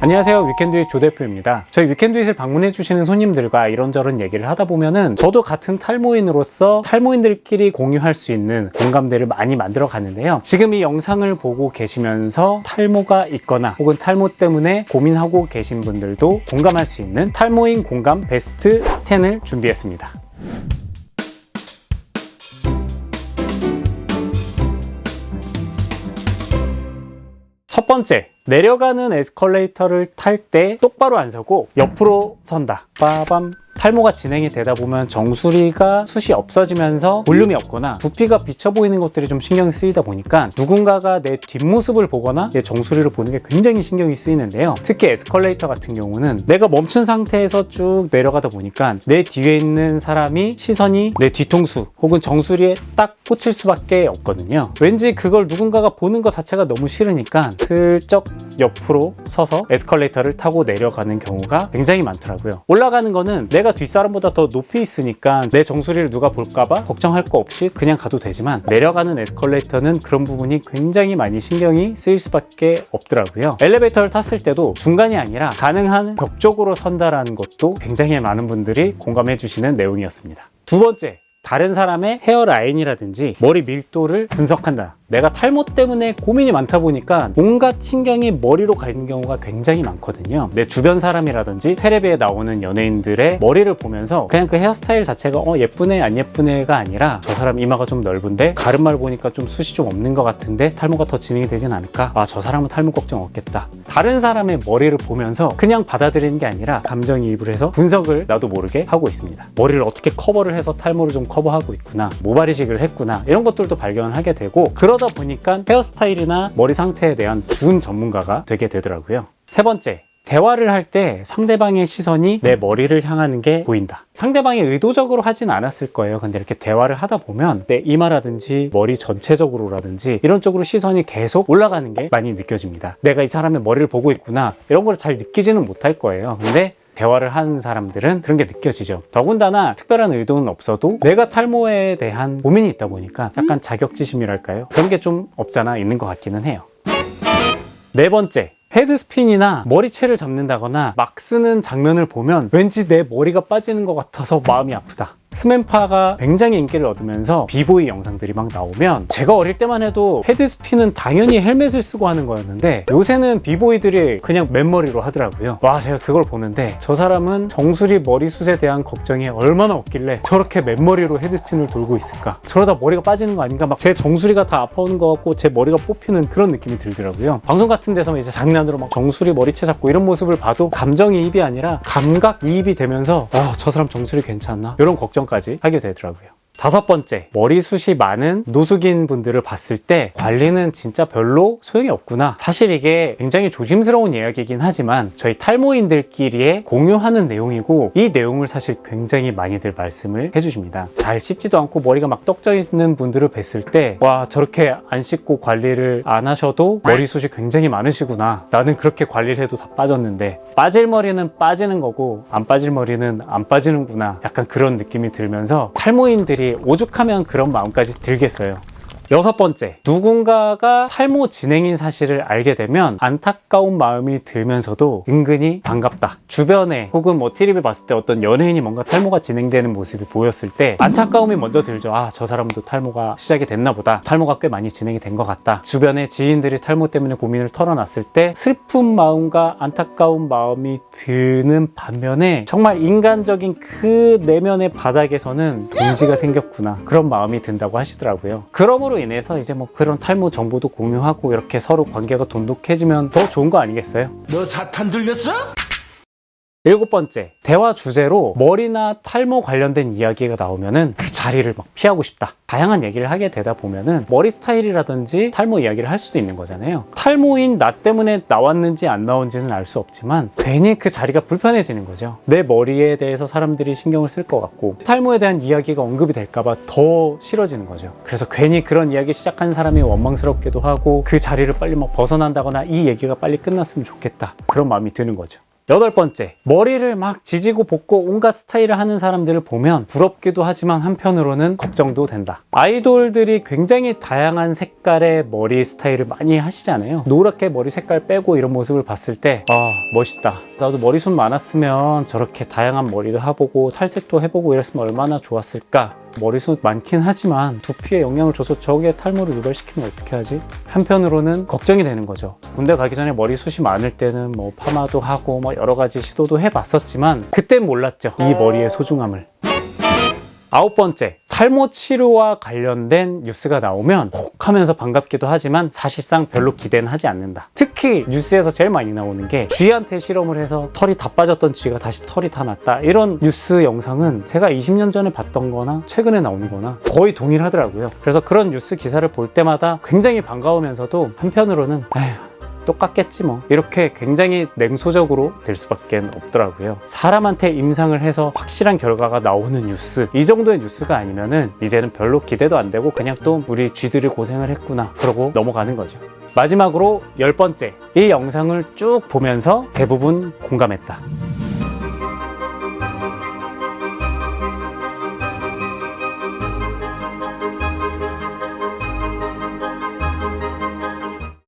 안녕하세요, 위켄드잇 조대표입니다. 저희 위켄드잇을 방문해 주시는 손님들과 이런저런 얘기를 하다 보면은 저도 같은 탈모인으로서 탈모인들끼리 공유할 수 있는 공감대를 많이 만들어 가는데요. 지금 이 영상을 보고 계시면서 탈모가 있거나 혹은 탈모 때문에 고민하고 계신 분들도 공감할 수 있는 탈모인 공감 베스트 10을 준비했습니다. 첫 번째, 내려가는 에스컬레이터를 탈 때 똑바로 안 서고 옆으로 선다. 빠밤. 탈모가 진행이 되다 보면 정수리가 숱이 없어지면서 볼륨이 없거나 두피가 비쳐 보이는 것들이 좀 신경이 쓰이다 보니까 누군가가 내 뒷모습을 보거나 내 정수리를 보는 게 굉장히 신경이 쓰이는데요. 특히 에스컬레이터 같은 경우는 내가 멈춘 상태에서 쭉 내려가다 보니까 내 뒤에 있는 사람이 시선이 내 뒤통수 혹은 정수리에 딱 꽂힐 수밖에 없거든요. 왠지 그걸 누군가가 보는 것 자체가 너무 싫으니까 슬쩍 옆으로 서서 에스컬레이터를 타고 내려가는 경우가 굉장히 많더라고요. 올라가는 거는 내가 뒷사람보다 더 높이 있으니까 내 정수리를 누가 볼까봐 걱정할 거 없이 그냥 가도 되지만 내려가는 에스컬레이터는 그런 부분이 굉장히 많이 신경이 쓰일 수밖에 없더라고요. 엘리베이터를 탔을 때도 중간이 아니라 가능한 벽 쪽으로 선다라는 것도 굉장히 많은 분들이 공감해 주시는 내용이었습니다. 두 번째, 다른 사람의 헤어라인이라든지 머리 밀도를 분석한다. 내가 탈모 때문에 고민이 많다 보니까 온갖 신경이 머리로 가 있는 경우가 굉장히 많거든요. 내 주변 사람이라든지 텔레비에 나오는 연예인들의 머리를 보면서 그냥 그 헤어스타일 자체가 예쁘네 안 예쁘네가 아니라 저 사람 이마가 좀 넓은데 가르마를 보니까 좀 숱이 좀 없는 것 같은데 탈모가 더 진행이 되진 않을까? 저 사람은 탈모 걱정 없겠다. 다른 사람의 머리를 보면서 그냥 받아들이는 게 아니라 감정이입을 해서 분석을 나도 모르게 하고 있습니다. 머리를 어떻게 커버를 해서 탈모를 좀 커버하고 있구나, 모발 이식을 했구나, 이런 것들도 발견하게 되고, 그러다 보니까 헤어스타일이나 머리 상태에 대한 준 전문가가 되게 되더라고요. 세 번째, 대화를 할 때 상대방의 시선이 내 머리를 향하는 게 보인다. 상대방이 의도적으로 하진 않았을 거예요. 근데 이렇게 대화를 하다 보면 내 이마라든지 머리 전체적으로라든지 이런 쪽으로 시선이 계속 올라가는 게 많이 느껴집니다. 내가 이 사람의 머리를 보고 있구나, 이런 걸 잘 느끼지는 못할 거예요. 근데 대화를 하는 사람들은 그런 게 느껴지죠. 더군다나 특별한 의도는 없어도 내가 탈모에 대한 고민이 있다 보니까 약간 자격지심이랄까요? 그런 게 좀 없잖아 있는 것 같기는 해요. 네 번째, 헤드스핀이나 머리채를 잡는다거나 막 쓰는 장면을 보면 왠지 내 머리가 빠지는 것 같아서 마음이 아프다. 스맨파가 굉장히 인기를 얻으면서 비보이 영상들이 막 나오면 제가 어릴 때만 해도 헤드스핀은 당연히 헬멧을 쓰고 하는 거였는데 요새는 비보이들이 그냥 맨머리로 하더라고요. 제가 그걸 보는데 저 사람은 정수리 머리숱에 대한 걱정이 얼마나 없길래 저렇게 맨머리로 헤드스핀을 돌고 있을까? 저러다 머리가 빠지는 거 아닌가? 막 제 정수리가 다 아파오는 것 같고 제 머리가 뽑히는 그런 느낌이 들더라고요. 방송 같은 데서 이제 장난으로 막 정수리 머리채 잡고 이런 모습을 봐도 감정이입이 아니라 감각이입이 되면서 저 사람 정수리 괜찮나? 이런 걱정까지 하게 되더라고요. 다섯 번째, 머리숱이 많은 노숙인 분들을 봤을 때 관리는 진짜 별로 소용이 없구나. 사실 이게 굉장히 조심스러운 이야기이긴 하지만 저희 탈모인들끼리의 공유하는 내용이고 이 내용을 사실 굉장히 많이들 말씀을 해주십니다. 잘 씻지도 않고 머리가 막 떡져 있는 분들을 뵀을 때 저렇게 안 씻고 관리를 안 하셔도 머리숱이 굉장히 많으시구나. 나는 그렇게 관리를 해도 다 빠졌는데 빠질 머리는 빠지는 거고 안 빠질 머리는 안 빠지는구나. 약간 그런 느낌이 들면서 탈모인들이 오죽하면 그런 마음까지 들겠어요. 여섯 번째, 누군가가 탈모 진행인 사실을 알게 되면 안타까운 마음이 들면서도 은근히 반갑다. 주변에 혹은 TV를 봤을 때 어떤 연예인이 뭔가 탈모가 진행되는 모습이 보였을 때 안타까움이 먼저 들죠. 저 사람도 탈모가 시작이 됐나 보다. 탈모가 꽤 많이 진행이 된 것 같다. 주변에 지인들이 탈모 때문에 고민을 털어놨을 때 슬픈 마음과 안타까운 마음이 드는 반면에 정말 인간적인 그 내면의 바닥에서는 동지가 생겼구나, 그런 마음이 든다고 하시더라고요. 그러므로 인해서 이제 그런 탈모 정보도 공유하고 이렇게 서로 관계가 돈독해지면 더 좋은 거 아니겠어요? 너 사탄 들렸어? 일곱 번째, 대화 주제로 머리나 탈모 관련된 이야기가 나오면은 그 자리를 막 피하고 싶다. 다양한 얘기를 하게 되다 보면은 머리 스타일이라든지 탈모 이야기를 할 수도 있는 거잖아요. 탈모인 나 때문에 나왔는지 안 나온지는 알 수 없지만 괜히 그 자리가 불편해지는 거죠. 내 머리에 대해서 사람들이 신경을 쓸 것 같고 탈모에 대한 이야기가 언급이 될까봐 더 싫어지는 거죠. 그래서 괜히 그런 이야기 시작한 사람이 원망스럽기도 하고 그 자리를 빨리 막 벗어난다거나 이 얘기가 빨리 끝났으면 좋겠다, 그런 마음이 드는 거죠. 8번째, 머리를 막 지지고 볶고 온갖 스타일을 하는 사람들을 보면 부럽기도 하지만 한편으로는 걱정도 된다. 아이돌들이 굉장히 다양한 색깔의 머리 스타일을 많이 하시잖아요. 노랗게 머리 색깔 빼고 이런 모습을 봤을 때 멋있다. 나도 머리숱 많았으면 저렇게 다양한 머리도 해보고 탈색도 해보고 이랬으면 얼마나 좋았을까. 머리숱 많긴 하지만 두피에 영향을 줘서 저게 탈모를 유발시키면 어떻게 하지? 한편으로는 걱정이 되는 거죠. 군대 가기 전에 머리숱이 많을 때는 뭐 파마도 하고 뭐 여러 가지 시도도 해봤었지만 그땐 몰랐죠. 이 머리의 소중함을. 9번째, 탈모 치료와 관련된 뉴스가 나오면 혹 하면서 반갑기도 하지만 사실상 별로 기대는 하지 않는다. 특히 뉴스에서 제일 많이 나오는 게 쥐한테 실험을 해서 털이 다 빠졌던 쥐가 다시 털이 다 났다. 이런 뉴스 영상은 제가 20년 전에 봤던 거나 최근에 나오는 거나 거의 동일하더라고요. 그래서 그런 뉴스 기사를 볼 때마다 굉장히 반가우면서도 한편으로는 똑같겠지 뭐, 이렇게 굉장히 냉소적으로 될 수밖에 없더라고요. 사람한테 임상을 해서 확실한 결과가 나오는 뉴스, 이 정도의 뉴스가 아니면은 이제는 별로 기대도 안 되고 그냥 또 우리 쥐들이 고생을 했구나 그러고 넘어가는 거죠. 마지막으로 10번째, 이 영상을 쭉 보면서 대부분 공감했다.